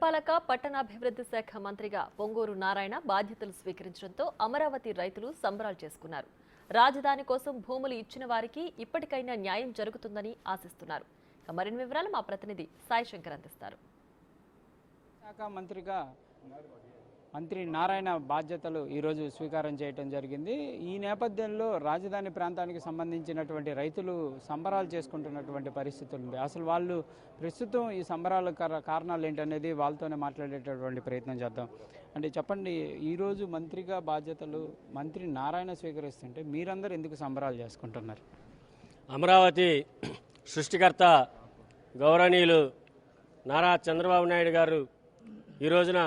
పురపాలక పట్టణాభివృద్ధి శాఖ మంత్రిగా పొంగూరు నారాయణ బాధ్యతలు స్వీకరించడంతో అమరావతి రైతులు సంబరాలు చేసుకున్నారు. రాజధాని కోసం భూములు ఇచ్చిన వారికి ఇప్పటికైనా న్యాయం జరుగుతుందని ఆశిస్తున్నారు. మరిన్ని వివరాలు మా ప్రతినిధి సాయి శంకర్ అందిస్తారు. శాఖ మంత్రిగా మంత్రి నారాయణ బాధ్యతలు ఈరోజు స్వీకారం చేయడం జరిగింది. ఈ నేపథ్యంలో రాజధాని ప్రాంతానికి సంబంధించినటువంటి రైతులు సంబరాలు చేసుకుంటున్నటువంటి పరిస్థితులు ఉంది. అసలు వాళ్ళు ప్రస్తుతం ఈ సంబరాల కారణాలు ఏంటనేది వాళ్ళతోనే మాట్లాడేటటువంటి ప్రయత్నం చేద్దాం. అంటే చెప్పండి, ఈరోజు మంత్రిగా బాధ్యతలు మంత్రి నారాయణ స్వీకరిస్తుంటే మీరందరూ ఎందుకు సంబరాలు చేసుకుంటున్నారు? అమరావతి సృష్టికర్త గౌరవనీయులు నారా చంద్రబాబు నాయుడు గారు ఈ రోజున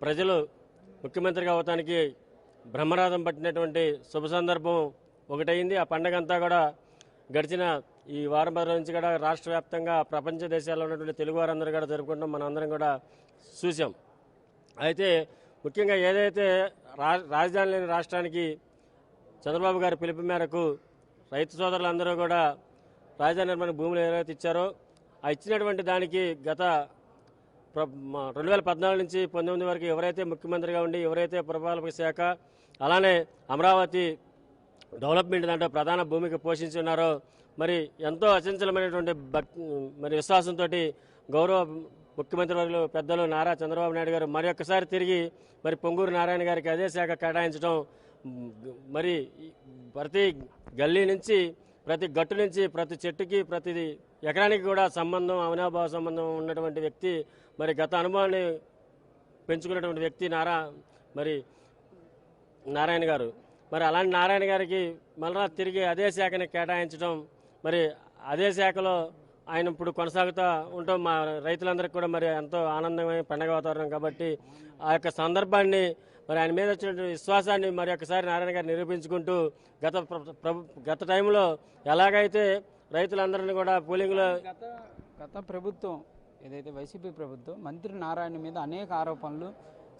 ప్రజలు ముఖ్యమంత్రిగా అవటానికి బ్రహ్మరథం పట్టినటువంటి శుభ సందర్భం ఒకటైంది. ఆ పండగ అంతా కూడా గడిచిన ఈ వారం రోజుల నుంచి కూడా రాష్ట్ర వ్యాప్తంగా ప్రపంచ దేశాల్లో ఉన్నటువంటి తెలుగు వారందరూ కూడా జరుపుకుంటాం, మనం అందరం కూడా చూసాం. అయితే ముఖ్యంగా ఏదైతే రాజధాని లేని రాష్ట్రానికి చంద్రబాబు గారి పిలుపు మేరకు రైతు సోదరులందరూ కూడా రాజధాని నిర్మాణ భూములు ఏదైతే ఇచ్చారో ఆ ఇచ్చినటువంటి దానికి గత 2014 నుంచి 19 వరకు ఎవరైతే ముఖ్యమంత్రిగా ఉండి ఎవరైతే పురపాలక శాఖ అలానే అమరావతి డెవలప్మెంట్ దాంట్లో ప్రధాన భూమిక పోషించి ఉన్నారో మరి ఎంతో అచంచలమైనటువంటి మరి విశ్వాసంతో గౌరవ ముఖ్యమంత్రి వర్యులు పెద్దలు నారా చంద్రబాబు నాయుడు గారు మరి ఒక్కసారి తిరిగి మరి పొంగూరు నారాయణ గారికి అదే శాఖ కేటాయించడం, మరి ప్రతి గల్లీ నుంచి ప్రతి గట్టు నుంచి ప్రతి చెట్టుకి ప్రతి ఎకరానికి కూడా సంబంధం అవినాభావ సంబంధం ఉన్నటువంటి వ్యక్తి, మరి గత అనుభవాన్ని పెంచుకున్నటువంటి వ్యక్తి నారాయణ గారు. మరి అలాంటి నారాయణ గారికి మళ్ళా తిరిగి అదే శాఖని కేటాయించడం, మరి అదే శాఖలో ఆయన ఇప్పుడు కొనసాగుతూ ఉంటాం మా రైతులందరికీ కూడా మరి ఎంతో ఆనందమైన పండగ వాతావరణం. కాబట్టి ఆ యొక్క సందర్భాన్ని మరి ఆయన మీద వచ్చినటువంటి విశ్వాసాన్ని మరి ఒకసారి నారాయణ గారు నిరూపించుకుంటూ గత టైంలో ఎలాగైతే రైతులందరినీ కూడా పోలింగ్లో గత ప్రభుత్వం ఏదైతే వైసీపీ ప్రభుత్వం మంత్రి నారాయణ మీద అనేక ఆరోపణలు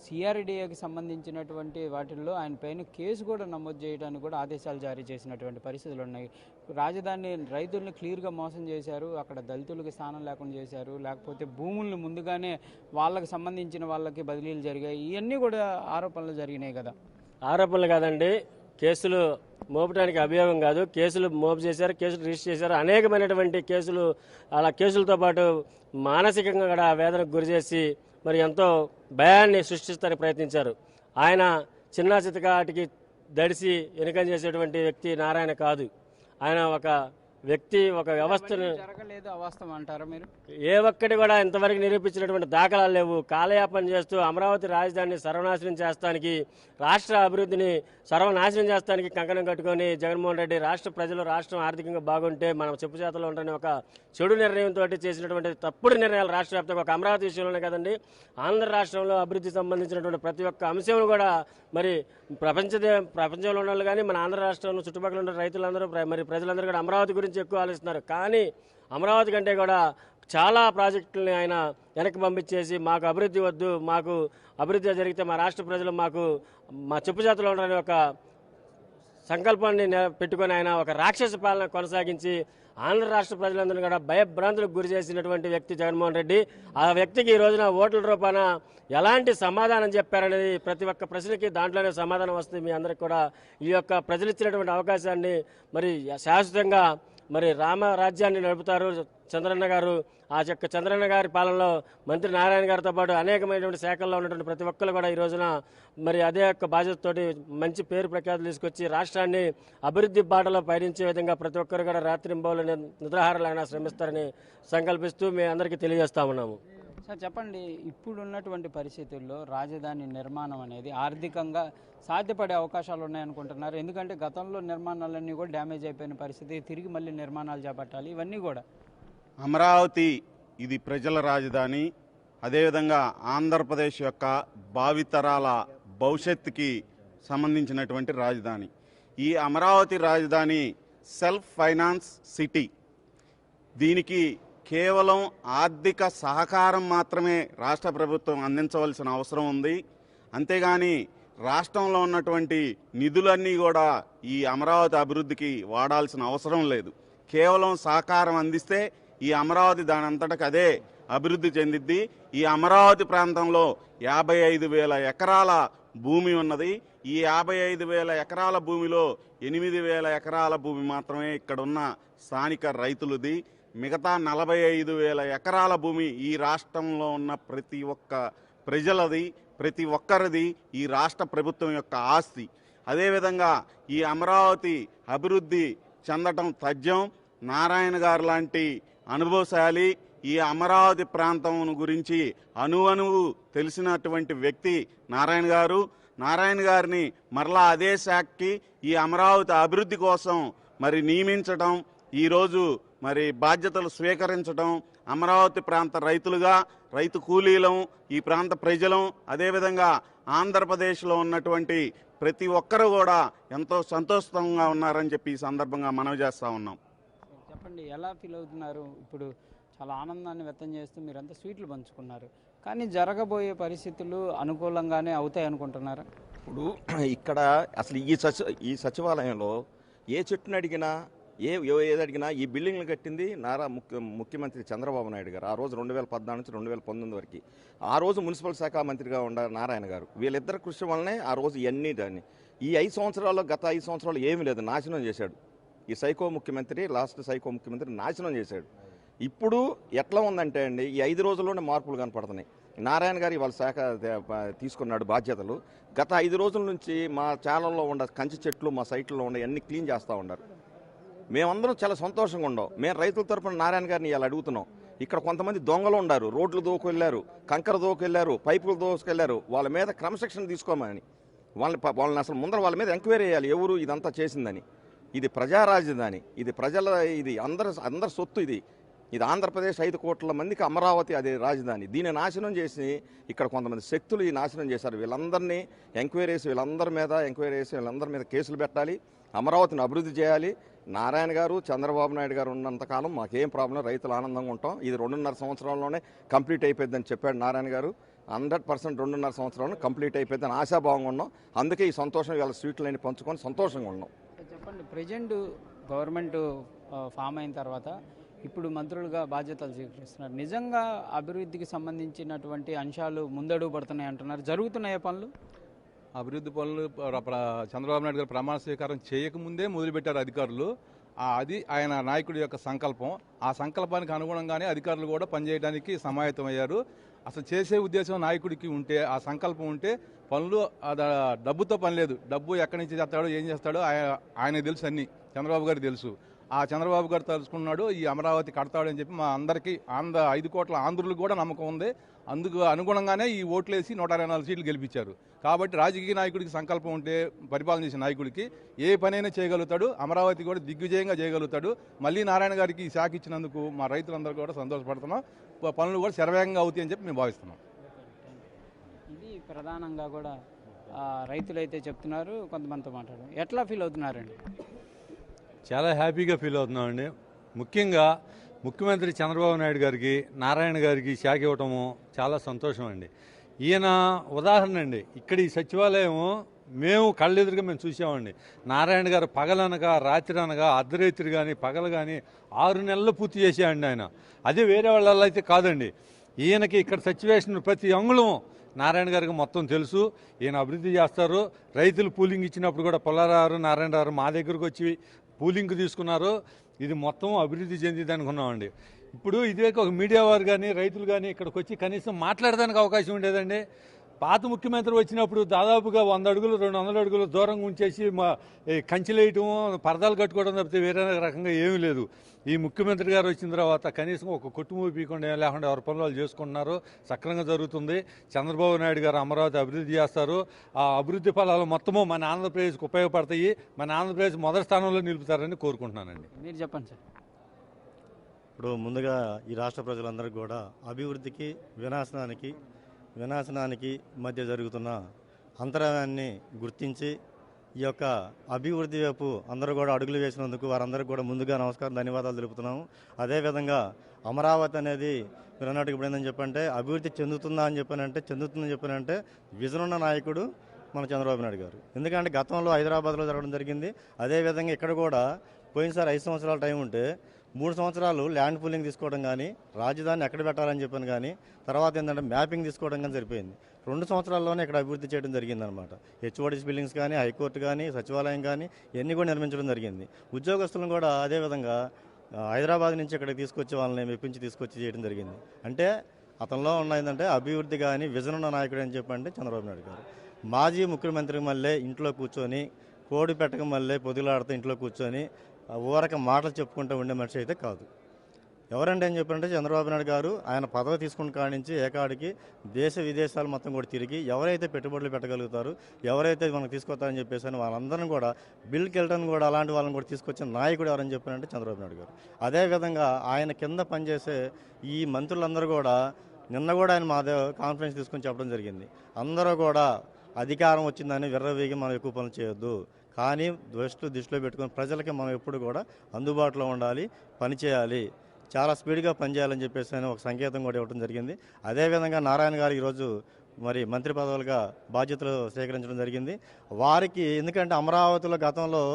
సిఆర్డీఏకి సంబంధించినటువంటి వాటిల్లో ఆయన పైన కేసు కూడా నమోదు చేయడానికి కూడా ఆదేశాలు జారీ చేసినటువంటి పరిస్థితులు ఉన్నాయి. రాజధాని రైతుల్ని క్లియర్గా మోసం చేశారు, అక్కడ దళితులకి స్థానం లేకుండా చేశారు, లేకపోతే భూములను ముందుగానే వాళ్ళకి సంబంధించిన వాళ్ళకి బదిలీలు జరిగాయి. ఇవన్నీ కూడా ఆరోపణలు జరిగినాయి కదా. ఆరోపణలు కాదండి, కేసులు మోపడానికి అభియోగం కాదు, కేసులు మోపు చేశారు, కేసులు రిజిస్టర్ చేశారు. అనేకమైనటువంటి కేసులు, అలా కేసులతో పాటు మానసికంగా కూడా వేదనకు గురి చేసి మరి ఎంతో భయాన్ని సృష్టిస్తానికి ప్రయత్నించారు. ఆయన చిన్న చితకాటికి దడిసి ఎన్నికలు చేసేటువంటి వ్యక్తి నారాయణ కాదు. ఆయన ఒక వ్యక్తి, ఒక వ్యవస్థను జరగలేదు అవాస్తవం అంటారా మీరు? ఏ ఒక్కటి కూడా ఇంతవరకు నిరూపించినటువంటి దాఖలాలు లేవు. కాలయాపన చేస్తూ అమరావతి రాజధానిని సర్వనాశనం చేస్తానికి, రాష్ట్ర అభివృద్ధిని సర్వనాశనం చేస్తానికి కంకణం కట్టుకొని జగన్మోహన్ రెడ్డి రాష్ట్ర ప్రజలు రాష్ట్రం ఆర్థికంగా బాగుంటే మనం చెప్పు చేతలో ఉంటారని ఒక చెడు నిర్ణయంతో చేసినటువంటి తప్పుడు నిర్ణయాలు రాష్ట్ర వ్యాప్తంగా ఒక అమరావతి విషయంలోనే కదండి, ఆంధ్ర రాష్ట్రంలో అభివృద్ధికి సంబంధించినటువంటి ప్రతి ఒక్క అంశం కూడా మరి ప్రపంచంలో ఉన్న వాళ్ళు కానీ మన ఆంధ్ర రాష్ట్రంలో చుట్టుపక్కల ఉన్న రైతులందరూ మరి ప్రజలందరూ కూడా అమరావతి గురించి ఎక్కువ ఆలోచిస్తున్నారు. కానీ అమరావతి కంటే కూడా చాలా ప్రాజెక్టులని ఆయన వెనక్కి పంపించేసి మాకు అభివృద్ధి వద్దు, మాకు అభివృద్ధి జరిగితే మా రాష్ట్ర ప్రజలు మా చెప్పు చేతలో ఉండాలని ఒక సంకల్పాన్ని పెట్టుకొని ఆయన ఒక రాక్షస పాలన కొనసాగించి ఆంధ్ర రాష్ట్ర ప్రజలందరినీ కూడా భయభ్రాంతులకు గురి చేసినటువంటి వ్యక్తి జగన్మోహన్ రెడ్డి. ఆ వ్యక్తికి ఈ రోజున ఓట్ల రూపాన ఎలాంటి సమాధానం చెప్పారనేది ప్రతి ఒక్క ప్రశ్నకి దాంట్లోనే సమాధానం వస్తుంది. మీ అందరికి కూడా ఈ యొక్క ప్రజలు ఇచ్చినటువంటి అవకాశాన్ని మరి శాశ్వతంగా మరి రామరాజ్యాన్ని నడుపుతారు చంద్రన్న గారు. ఆ యొక్క చంద్రన్న గారి పాలనలో మంత్రి నారాయణ గారితో పాటు అనేకమైనటువంటి శాఖల్లో ఉన్నటువంటి ప్రతి ఒక్కరు కూడా ఈ రోజున మరి అదే యొక్క బాధ్యతతోటి మంచి పేరు ప్రఖ్యాతులు తీసుకొచ్చి రాష్ట్రాన్ని అభివృద్ధి బాటలో పయనించే విధంగా ప్రతి ఒక్కరు కూడా రాత్రింబౌలు నిద్రాహారాలైనా శ్రమిస్తారని సంకల్పిస్తూ మీ అందరికీ తెలియజేస్తా ఉన్నాము. సార్ చెప్పండి, ఇప్పుడు ఉన్నటువంటి పరిస్థితుల్లో రాజధాని నిర్మాణం అనేది ఆర్థికంగా సాధ్యపడే అవకాశాలు ఉన్నాయనుకుంటున్నారు? ఎందుకంటే గతంలో నిర్మాణాలన్నీ కూడా డ్యామేజ్ అయిపోయిన పరిస్థితి, తిరిగి మళ్ళీ నిర్మాణాలు చేపట్టాలి, ఇవన్నీ కూడా. అమరావతి ఇది ప్రజల రాజధాని, అదేవిధంగా ఆంధ్రప్రదేశ్ యొక్క భావితరాల భవిష్యత్తుకి సంబంధించినటువంటి రాజధాని. ఈ అమరావతి రాజధాని సెల్ఫ్ ఫైనాన్స్ సిటీ. దీనికి కేవలం ఆర్థిక సహకారం మాత్రమే రాష్ట్ర ప్రభుత్వం అందించవలసిన అవసరం ఉంది. అంతేగాని రాష్ట్రంలో ఉన్నటువంటి నిధులన్నీ కూడా ఈ అమరావతి అభివృద్ధికి వాడాల్సిన అవసరం లేదు. కేవలం సహకారం అందిస్తే ఈ అమరావతి దాని అంతటకు అదే అభివృద్ధి చెందిద్ది. ఈ అమరావతి ప్రాంతంలో 55,000 ఎకరాల భూమి ఉన్నది. ఈ 55,000 ఎకరాల భూమిలో 8,000 ఎకరాల భూమి మాత్రమే ఇక్కడున్న స్థానిక రైతులది. మిగతా 45,000 ఎకరాల భూమి ఈ రాష్ట్రంలో ఉన్న ప్రతి ఒక్క ప్రజలది, ప్రతి ఒక్కరిది, ఈ రాష్ట్ర ప్రభుత్వం యొక్క ఆస్తి. అదేవిధంగా ఈ అమరావతి అభివృద్ధి చెందటం తథ్యం. నారాయణ గారు లాంటి అనుభవశాలి, ఈ అమరావతి ప్రాంతం గురించి అణువణువు తెలిసినటువంటి వ్యక్తి నారాయణ గారు. నారాయణ గారిని మరలా అదే శాఖకి ఈ అమరావతి అభివృద్ధి కోసం మరి నియమించడం, ఈరోజు మరి బాధ్యతలు స్వీకరించడం, అమరావతి ప్రాంత రైతులుగా, రైతు కూలీలం, ఈ ప్రాంత ప్రజలం, అదేవిధంగా ఆంధ్రప్రదేశ్లో ఉన్నటువంటి ప్రతి ఒక్కరు కూడా ఎంతో సంతోషంగా ఉన్నారని చెప్పి ఈ సందర్భంగా మనవి చేస్తూ ఉన్నాం. చెప్పండి, ఎలా ఫీల్ అవుతున్నారు? ఇప్పుడు చాలా ఆనందాన్ని వ్యక్తం చేస్తూ మీరంతా స్వీట్లు పంచుకున్నారు, కానీ జరగబోయే పరిస్థితులు అనుకూలంగానే అవుతాయి అనుకుంటున్నారా? ఇప్పుడు ఇక్కడ అసలు ఈ సచివాలయంలో ఏ చెట్టుని అడిగినా ఏది అడిగినా ఈ బిల్డింగ్లు కట్టింది ముఖ్యమంత్రి చంద్రబాబు నాయుడు గారు. ఆ రోజు 2014 నుంచి 2019 వరకు ఆ రోజు మున్సిపల్ శాఖ మంత్రిగా ఉన్న నారాయణ గారు, వీళ్ళిద్దరు కృషి వల్లనే ఆ రోజు ఇవన్నీ దాన్ని ఈ 5 సంవత్సరాల్లో గత 5 సంవత్సరాలు ఏమీ లేదు, నాశనం చేశాడు. ఈ సైకో ముఖ్యమంత్రి, లాస్ట్ సైకో ముఖ్యమంత్రి నాశనం చేశాడు. ఇప్పుడు ఎట్లా ఉందంటే అండి, ఈ 5 రోజుల్లోనే మార్పులు కనపడుతున్నాయి. నారాయణ గారు ఇవాళ శాఖ తీసుకున్నాడు బాధ్యతలు. గత 5 రోజుల నుంచి మా ఛానల్లో ఉన్న కంచి చెట్లు, మా సైట్లో ఉన్న అన్ని క్లీన్ చేస్తూ ఉన్నారు. మేమందరం చాలా సంతోషంగా ఉన్నాం. మేము రైతుల తరఫున నారాయణ గారిని ఇలా అడుగుతున్నాం. ఇక్కడ కొంతమంది దొంగలు ఉన్నారు, రోడ్లు దోకెళ్ళారు, కంకర దోకెళ్ళారు, పైపులు దోసుకెళ్లారు. వాళ్ళ మీద క్రమశిక్షణ తీసుకోమని వాళ్ళని అసలు ముందర వాళ్ళ మీద ఎంక్వైరీ చేయాలి, ఎవరు ఇదంతా చేసిందని. ఇది ప్రజా రాజధాని, ఇది ప్రజల, ఇది అందరి సొత్తు. ఇది ఆంధ్రప్రదేశ్ 5 కోట్ల మందికి అమరావతి అదే రాజధాని. దీన్ని నాశనం చేసి ఇక్కడ కొంతమంది శక్తులు ఈ నాశనం చేశారు. వీళ్ళందరినీ వీళ్ళందరి మీద కేసులు పెట్టాలి, అమరావతిని అభివృద్ధి చేయాలి. నారాయణ గారు, చంద్రబాబు నాయుడు గారు ఉన్నంతకాలం మాకేం ప్రాబ్లం, రైతులు ఆనందంగా ఉంటాం. ఇది 2.5 సంవత్సరాల్లోనే కంప్లీట్ అయిపోయిందని చెప్పాడు నారాయణ గారు. 100% 2.5 సంవత్సరాలను కంప్లీట్ అయిపోయిందని ఆశాభావంగా ఉన్నాం. అందుకే ఈ సంతోషం వీళ్ళ స్వీట్లన్నీ పంచుకొని సంతోషంగా ఉన్నాం. చెప్పండి, ప్రజెంట్ గవర్నమెంట్ ఫామ్ అయిన తర్వాత ఇప్పుడు మంత్రులుగా బాధ్యతలు స్వీకరిస్తున్నారు. నిజంగా అభివృద్ధికి సంబంధించినటువంటి అంశాలు ముందడుగు పడుతున్నాయి అంటున్నారు. జరుగుతున్నాయి పనులు? అభివృద్ధి పనులు చంద్రబాబు నాయుడు గారు ప్రమాణ స్వీకారం చేయకముందే మొదలుపెట్టారు అధికారులు. అది ఆయన నాయకుడి యొక్క సంకల్పం. ఆ సంకల్పానికి అనుగుణంగానే అధికారులు కూడా పనిచేయడానికి సమాయత్తమయ్యారు. అసలు చేసే ఉద్దేశం నాయకుడికి ఉంటే, ఆ సంకల్పం ఉంటే పనులు డబ్బుతో పని లేదు. డబ్బు ఎక్కడి నుంచి చేస్తాడో, ఏం చేస్తాడో ఆయనకు తెలుసు, అన్ని చంద్రబాబు గారికి తెలుసు. ఆ చంద్రబాబు గారు తలుచుకున్నాడు, ఈ అమరావతి కడతాడని చెప్పి మా అందరికీ 5 కోట్ల ఆంధ్రులకు కూడా నమ్మకం ఉంది. అందుకు అనుగుణంగానే ఈ ఓట్లేసి 124 సీట్లు గెలిపించారు. కాబట్టి రాజకీయ నాయకుడికి సంకల్పం ఉంటే, పరిపాలన చేసే నాయకుడికి ఏ పనైనా చేయగలుగుతాడు. అమరావతి కూడా దిగ్విజయంగా చేయగలుగుతాడు. మళ్ళీ నారాయణ గారికి ఈ శాఖ ఇచ్చినందుకు మా రైతులందరూ కూడా సంతోషపడుతున్నాం. పనులు కూడా శరవేగంగా అవుతాయని చెప్పి మేము భావిస్తున్నాం. ఇది ప్రధానంగా కూడా రైతులైతే చెప్తున్నారు. కొంతమందితో మాట్లాడారు. ఎట్లా ఫీల్ అవుతున్నారండి? చాలా హ్యాపీగా ఫీల్ అవుతున్నామండి. ముఖ్యంగా ముఖ్యమంత్రి చంద్రబాబు నాయుడు గారికి, నారాయణ గారికి శాఖ ఇవ్వటము చాలా సంతోషం అండి. ఈయన ఉదాహరణ అండి. ఇక్కడ ఈ సచివాలయం మేము కళ్ళెదురుగా మేము చూసామండి. నారాయణ గారు పగలనగా, రాత్రి అనగా, అర్ధరాత్రి కానీ పగలు కానీ 6 నెలలు పూర్తి చేసేయండి ఆయన. అదే వేరే వాళ్ళ అయితే కాదండి. ఈయనకి ఇక్కడ సిచ్యువేషన్ ప్రతి అంగుళం నారాయణ గారికి మొత్తం తెలుసు. ఈయన అభివృద్ధి చేస్తారు. రైతులు పూలింగ్ ఇచ్చినప్పుడు కూడా పుల్లారావు, నారాయణ గారు మా దగ్గరకు వచ్చి పూలింగ్ తీసుకున్నారు. ఇది మొత్తం అభివృద్ధి చెందింది అనుకున్నామండి. ఇప్పుడు ఇదే ఒక మీడియా వారు కానీ, రైతులు కానీ ఇక్కడికి వచ్చి కనీసం మాట్లాడడానికి అవకాశం ఉండేదండి. పాత ముఖ్యమంత్రి వచ్చినప్పుడు దాదాపుగా 100 అడుగులు 200 అడుగులు దూరంగా ఉంచేసి కంచెలేయటం, పరదాలు కట్టుకోవడం తప్పితే వేరే రకంగా ఏమీ లేదు. ఈ ముఖ్యమంత్రి గారు వచ్చిన తర్వాత కనీసం ఒక కొట్టుమూవి పీకుండా ఏం లేకుండా ఎవరి పనులు వాళ్ళు చేసుకుంటున్నారు. సక్రమంగా జరుగుతుంది. చంద్రబాబు నాయుడు గారు అమరావతి అభివృద్ధి చేస్తారు. ఆ అభివృద్ధి ఫలాలు మొత్తము మన ఆంధ్రప్రదేశ్కి ఉపయోగపడతాయి. మన ఆంధ్రప్రదేశ్ మొదటి స్థానంలో నిలుపుతారని కోరుకుంటున్నానండి. మీరు చెప్పండి సార్. ఇప్పుడు ముందుగా ఈ రాష్ట్ర ప్రజలందరికీ కూడా అభివృద్ధికి వినాశనానికి మధ్య జరుగుతున్న అంతరాయాన్ని గుర్తించి ఈ యొక్క అభివృద్ధి వైపు అందరూ కూడా అడుగులు వేసినందుకు వారందరికీ కూడా ముందుగా నమస్కారం, ధన్యవాదాలు తెలుపుతున్నాము. అదేవిధంగా అమరావతి అనేది మీరు అన్నట్టు ఇప్పుడు ఏంటని చెప్పంటే అభివృద్ధి చెందుతుందని చెప్పానంటే విజన్ ఉన్న నాయకుడు మన చంద్రబాబు నాయుడు గారు. ఎందుకంటే గతంలో హైదరాబాద్లో జరగడం జరిగింది. అదేవిధంగా ఇక్కడ కూడా పోయినసారి 5 సంవత్సరాల టైం ఉంటే 3 సంవత్సరాలు ల్యాండ్ పూలింగ్ తీసుకోవడం కానీ, రాజధాని ఎక్కడ పెట్టాలని చెప్పాను కానీ, తర్వాత ఏంటంటే మ్యాపింగ్ తీసుకోవడం కానీ సరిపోయింది. 2 సంవత్సరాల్లోనే ఇక్కడ అభివృద్ధి చేయడం జరిగిందనమాట. హెచ్ఓడిస్ బిల్డింగ్స్ కానీ, హైకోర్టు కానీ, సచివాలయం కానీ ఇవన్నీ కూడా నిర్మించడం జరిగింది. ఉద్యోగస్తులను కూడా అదేవిధంగా హైదరాబాద్ నుంచి ఇక్కడికి తీసుకొచ్చి వాళ్ళని మెప్పించి తీసుకొచ్చి చేయడం జరిగింది. అంటే అతనిలో ఉన్న ఏంటంటే అభివృద్ధి కానీ విజన్ ఉన్న నాయకుడు అని చెప్పండి చంద్రబాబు నాయుడు గారు. మాజీ ముఖ్యమంత్రి మళ్ళీ ఇంట్లో కూర్చొని కోడి పెట్టక మళ్ళీ పొదిలాడుతూ ఇంట్లో కూర్చొని ఊరక మాటలు చెప్పుకుంటూ ఉండే మనిషి అయితే కాదు. ఎవరంటే ఏం చెప్పారంటే చంద్రబాబు నాయుడు గారు ఆయన పదవి తీసుకున్న కాడి నుంచి ఏకాడికి దేశ విదేశాలు మొత్తం కూడా తిరిగి ఎవరైతే పెట్టుబడులు పెట్టగలుగుతారు, ఎవరైతే మనకు తీసుకొస్తారని చెప్పేసి అని వాళ్ళందరినీ కూడా బిల్ కెల్టన్ కూడా అలాంటి వాళ్ళని కూడా తీసుకొచ్చిన నాయకుడు ఎవరని చెప్పారంటే చంద్రబాబు నాయుడు గారు. అదేవిధంగా ఆయన కింద పనిచేసే ఈ మంత్రులందరూ కూడా నిన్న కూడా ఆయన మా కాన్ఫరెన్స్ తీసుకొని చెప్పడం జరిగింది. అందరూ కూడా అధికారం వచ్చిందని విర్రవీగి మనం ఎక్కువ పనులు చేయొద్దు, కానీ దృష్టిలో పెట్టుకుని ప్రజలకి మనం ఎప్పుడు కూడా అందుబాటులో ఉండాలి, పని చేయాలి, చాలా స్పీడ్గా పనిచేయాలని చెప్పేసి అని ఒక సంకేతం కూడా ఇవ్వడం జరిగింది. అదేవిధంగా నారాయణ గారు ఈరోజు మరి మంత్రి పదవులుగా బాధ్యతలు స్వీకరించడం జరిగింది. వారికి ఎందుకంటే అమరావతిలో గతంలో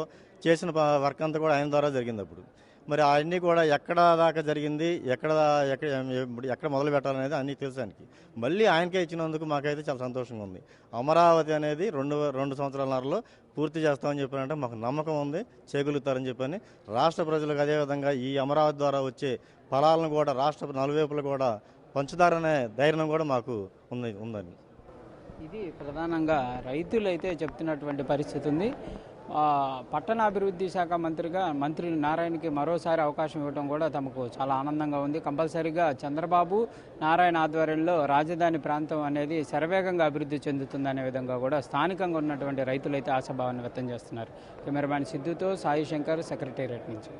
చేసిన వర్క్ అంతా కూడా ఆయన ద్వారా జరిగింది. అప్పుడు మరి అవన్నీ కూడా ఎక్కడ దాకా జరిగింది, ఎక్కడ మొదలు పెట్టాలనేది అన్నీ తెలుసు ఆయనకి. మళ్ళీ ఆయనకే ఇచ్చినందుకు మాకైతే చాలా సంతోషంగా ఉంది. అమరావతి అనేది 2 సంవత్సరాలన్నరలో పూర్తి చేస్తామని చెప్పారంటే మాకు నమ్మకం ఉంది, చేయగలుగుతారని చెప్పని రాష్ట్ర ప్రజలకు అదేవిధంగా ఈ అమరావతి ద్వారా వచ్చే ఫలాలను కూడా రాష్ట్ర నలువైపులు కూడా పంచుతారనే ధైర్యం కూడా మాకు ఉందని. ఇది ప్రధానంగా రైతులైతే చెప్తున్నటువంటి పరిస్థితి ఉంది. పట్టణాభివృద్ధి శాఖ మంత్రి నారాయణకి మరోసారి అవకాశం ఇవ్వడం కూడా తమకు చాలా ఆనందంగా ఉంది. కంపల్సరీగా చంద్రబాబు నారాయణ ఆధ్వర్యంలో రాజధాని ప్రాంతం అనేది శరవేగంగా అభివృద్ధి చెందుతుందనే విధంగా కూడా స్థానికంగా ఉన్నటువంటి రైతులైతే ఆశాభావాన్ని వ్యక్తం చేస్తున్నారు. కెమెరామ్యాన్ సిద్ధుతో సాయి శంకర్, సెక్రటేరియట్ నుంచి.